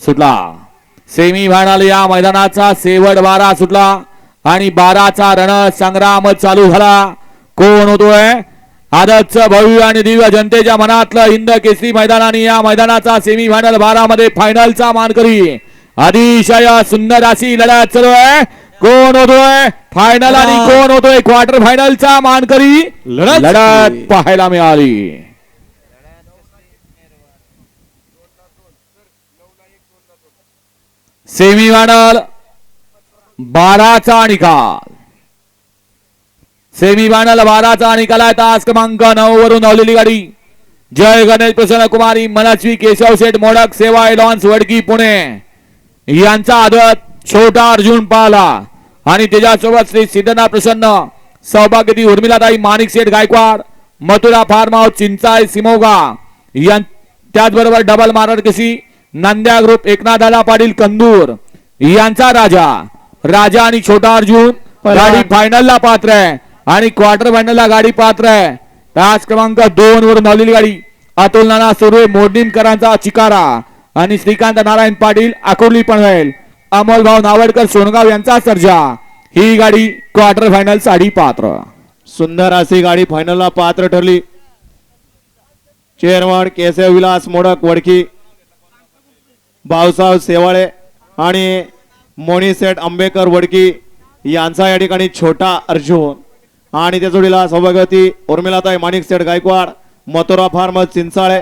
सुटला. Semi final या मैदानाचा शेवट 12 सुटला आणि 12चा रणसंग्राम चालू झाला. कोण होतोय आदतचं भव्य आणि दिव्य जनतेच्या मनातलं हिंद केसरी मैदान आणि या मैदानाचा सेमी फायनल 12 मध्ये फायनलचा मानकरी. अतिशय सुंदर अशी लढत चालू आहे. कोण होतोय फायनल आणि कोण होतोय क्वार्टर फायनलचा मानकरी लढत पाहायला मिळाली. सेमी फायनल 12चा निकाल. सेमी फायनल 12चा निकाल आहे. तास क्रमांक 9 वरून धावलेली गाडी जय गणेश प्रसन्न कुमारी मनस्वी केशव शेठ मोडक सेवा लॉन्स वडकी पुणे यांचा आदत छोटा अर्जुन पाला आणि त्याच्यासोबत श्री सिद्धनाथ प्रसन्न सौभाग्यवती उर्मिलाताई माणिक शेठ गायकवाड मथुरा फार्म हाऊस चिंचाई सिमोगा त्याचबरोबर डबल मारड कशी नांद्या ग्रुप एकनाथ दादा पाटील कंदूर यांचा राजा आणि छोटा अर्जुन गाडी फायनलला पात्र आहे आणि क्वार्टर फायनलला गाडी पात्र आहे. तास क्रमांक 2 वरून धावलेली गाडी अतुल नाना सुर्वे मोडणीमकरांचा चिकारा आणि श्रीकांत नारायण पाटील आकुर्ली पनवेल अमोल भाऊ नावडकर सोनगाव यांचा सर्जा. ही गाडी क्वार्टर फायनल साठी पात्र. सुंदर अशी गाडी फायनलला पात्र ठरली. चेअरमन केशव विलास मोडक वडकी भाऊसाहेब सेवाळे आणि मोनीसेठ आंबेकर वडकी यांचा या ठिकाणी छोटा अर्जुन आणि त्या जोडीला सौभाग्यवती उर्मिलाताई माणिक शेठ गायकवाड मथुरा फार्म चिंचाळे